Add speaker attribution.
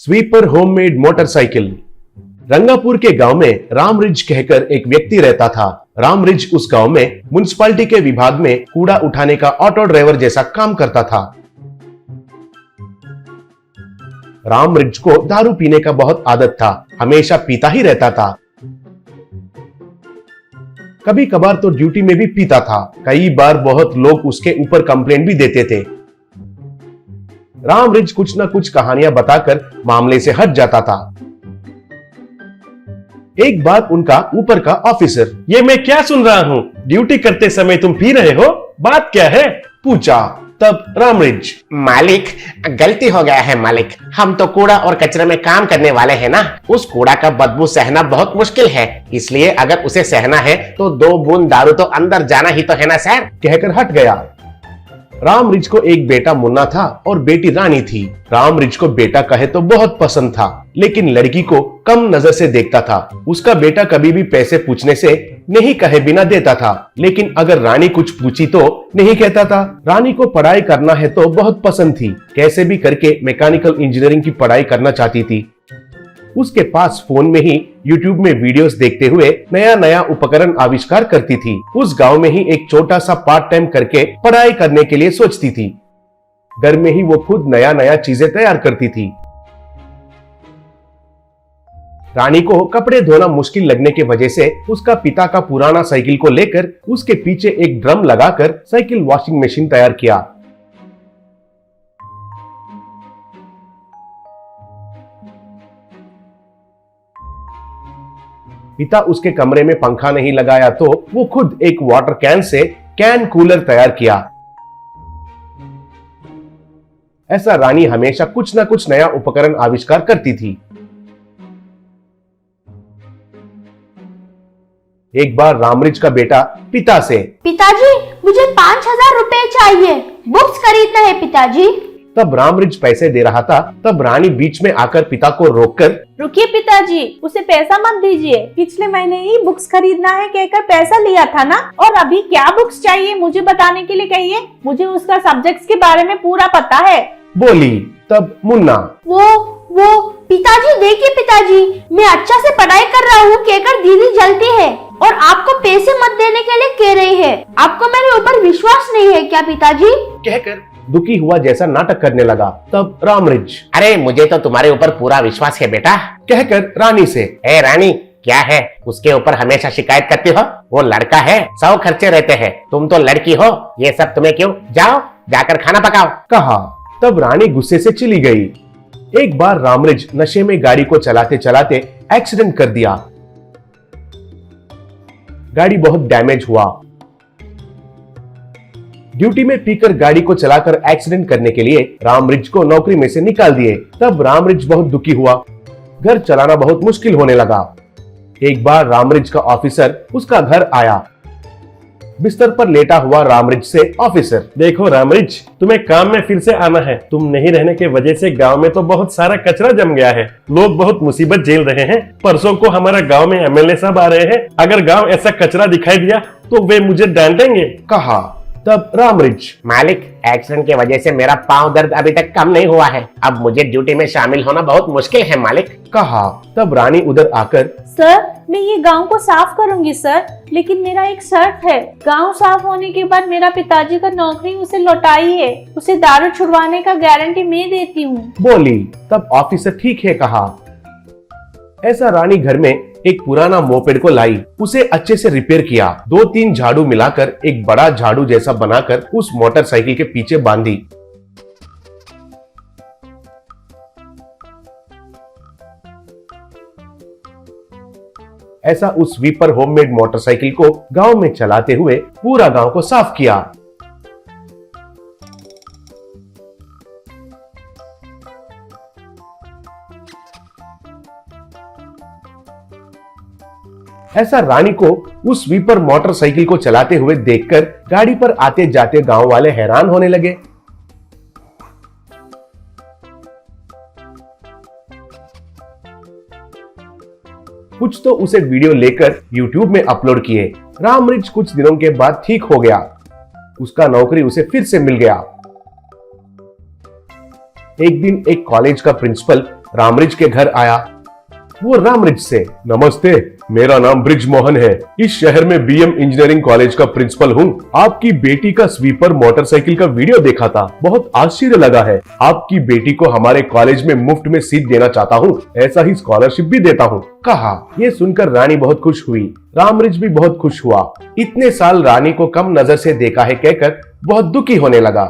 Speaker 1: Sweeper homemade motorcycle. Rangapur के गांव में रामरिज कहकर एक व्यक्ति रहता था। रामरिज उस गांव में म्युनिसिपैलिटी के विभाग में कूड़ा उठाने का ऑटो ड्राइवर जैसा काम करता था। रामरिज को दारू पीने का बहुत आदत था, हमेशा पीता ही रहता था। कभी कभार तो ड्यूटी में भी पीता था। कई बार बहुत लोग उसके ऊपर कंप्लेंट भी देते थे। रामरिज कुछ न कुछ कहानियां बताकर मामले से हट जाता था। एक बार उनका ऊपर का ऑफिसर,
Speaker 2: ये मैं क्या सुन रहा हूँ? ड्यूटी करते समय तुम पी रहे हो, बात क्या है?
Speaker 1: पूछा। तब रामरिज,
Speaker 3: मालिक गलती हो गया है मालिक, हम तो कूड़ा और कचरे में काम करने वाले हैं ना, उस कूड़ा का बदबू सहना बहुत मुश्किल है, इसलिए अगर उसे सहना है तो 2 बूंद दारू तो अंदर जाना ही तो है ना सर।
Speaker 1: कहकर हट गया। रामरिज को एक बेटा मुन्ना था और बेटी रानी थी। रामरिज को बेटा कहे तो बहुत पसंद था, लेकिन लड़की को कम नजर से देखता था। उसका बेटा कभी भी पैसे पूछने से नहीं कहे बिना देता था, लेकिन अगर रानी कुछ पूछी तो नहीं कहता था। रानी को पढ़ाई करना है तो बहुत पसंद थी, कैसे भी करके मैकेनिकल इंजीनियरिंग की पढ़ाई करना चाहती थी। उसके पास फोन में ही YouTube में वीडियोस देखते हुए नया नया उपकरण आविष्कार करती थी। उस गांव में ही एक छोटा सा पार्ट टाइम करके पढ़ाई करने के लिए सोचती थी। घर में ही वो खुद नया नया चीजें तैयार करती थी। रानी को कपड़े धोना मुश्किल लगने की वजह से उसका पिता का पुराना साइकिल को लेकर उसके पीछे एक ड्रम लगाकर साइकिल वॉशिंग मशीन तैयार किया। पिता उसके कमरे में पंखा नहीं लगाया तो वो खुद एक water can say can cooler तैयार किया। ऐसा रानी हमेशा कुछ ना कुछ नया उपकरण आविष्कार करती थी। एक बार रामरिज का बेटा पिता से,
Speaker 4: पिताजी मुझे 5,000 रुपए चाहिए, बुक्स खरीदना है पिताजी।
Speaker 1: तब रामरिज पैसे दे रहा था, तब रानी बीच में आकर पिता को रोककर,
Speaker 5: रुकिए पिताजी, उसे पैसा मत दीजिए, पिछले महीने ही बुक्स खरीदना है कहकर पैसा लिया था ना, और अभी क्या बुक्स चाहिए मुझे बताने के लिए कहिए, मुझे उसका सब्जेक्ट्स के बारे में पूरा पता है,
Speaker 1: बोली। तब मुन्ना,
Speaker 4: वो पिताजी देखिए पिताजी, मैं अच्छा से पढ़ाई कर रहा हूँ कहकर दीदी जलती है और आपको पैसे मत देने के लिए कह रही है, आपको मेरे ऊपर विश्वास नहीं है क्या पिताजी?
Speaker 1: कहकर दुखी हुआ जैसा नाटक करने लगा। तब रामरिज,
Speaker 3: अरे मुझे तो तुम्हारे ऊपर पूरा विश्वास है बेटा,
Speaker 1: कहकर रानी से,
Speaker 3: ए रानी क्या है उसके ऊपर हमेशा शिकायत करती हो? वो लड़का है, 100 खर्चे रहते हैं, तुम तो लड़की हो, ये सब तुम्हें क्यों? जाओ जाकर खाना पकाओ,
Speaker 1: कहा। तब रानी गुस्से से चली गई। एक बार रामरिज नशे में गाड़ी को चलाते चलाते एक्सीडेंट कर दिया। गाड़ी बहुत डैमेज हुआ। ड्यूटी में पीकर गाड़ी को चलाकर एक्सीडेंट करने के लिए रामरिज को नौकरी में से निकाल दिए। तब रामरिज बहुत दुखी हुआ, घर चलाना बहुत मुश्किल होने लगा। एक बार रामरिज का ऑफिसर उसका घर आया। बिस्तर पर लेटा हुआ रामरिज से ऑफिसर,
Speaker 2: देखो रामरिज, तुम्हें काम में फिर से आना है, तुम नहीं रहने के वजह से गांव में तो बहुत सारा कचरा जम गया है, लोग बहुत मुसीबत झेल रहे हैं। परसों को हमारा गांव में MLA साहब आ रहे हैं, अगर गांव ऐसा कचरा दिखाई दिया तो वे मुझे डांटेंगे,
Speaker 1: कहा। तब रामरिज,
Speaker 3: मालिक एक्सीडेंट की वजह से मेरा पांव दर्द अभी तक कम नहीं हुआ है, अब मुझे ड्यूटी में शामिल होना बहुत मुश्किल है मालिक,
Speaker 1: कहा। तब रानी उधर आकर,
Speaker 5: सर मैं ये गांव को साफ करूंगी सर, लेकिन मेरा एक शर्त है, गांव साफ होने के बाद मेरा पिताजी का नौकरी उसे लौटाइए, उसे दारू छुड़वाने का गारंटी मैं देती हूँ,
Speaker 1: बोली। तब ऑफिसर ठीक है कहा। ऐसा रानी घर में एक पुराना मोपेड को लाई, उसे अच्छे से रिपेयर किया, 2-3 झाड़ू मिलाकर एक बड़ा झाड़ू जैसा बनाकर उस मोटरसाइकिल के पीछे बांधी। ऐसा उस स्वीपर होममेड मोटरसाइकिल को गांव में चलाते हुए पूरा गांव को साफ किया। ऐसा रानी को उस स्वीपर मोटरसाइकिल को चलाते हुए देखकर गाड़ी पर आते जाते गांव वाले हैरान होने लगे। कुछ तो उसे वीडियो लेकर YouTube में अपलोड किए। रामरिज कुछ दिनों के बाद ठीक हो गया, उसका नौकरी उसे फिर से मिल गया। एक दिन एक कॉलेज का प्रिंसिपल रामरिज के घर आया। वो रामरिज से, नमस्ते, मेरा नाम ब्रिज मोहन है। इस शहर में बीएम इंजीनियरिंग कॉलेज का प्रिंसिपल हूँ। आपकी बेटी का स्वीपर मोटरसाइकिल का वीडियो देखा था, बहुत आश्चर्य लगा है। आपकी बेटी को हमारे कॉलेज में मुफ्त में सीट देना चाहता हूँ, ऐसा ही स्कॉलरशिप भी देता हूँ, कहा। ये सुनकर रानी बहुत खुश हुई। रामरिज भी बहुत खुश हुआ। इतने साल रानी को कम नजर से देखा है कहकर बहुत दुखी होने लगा।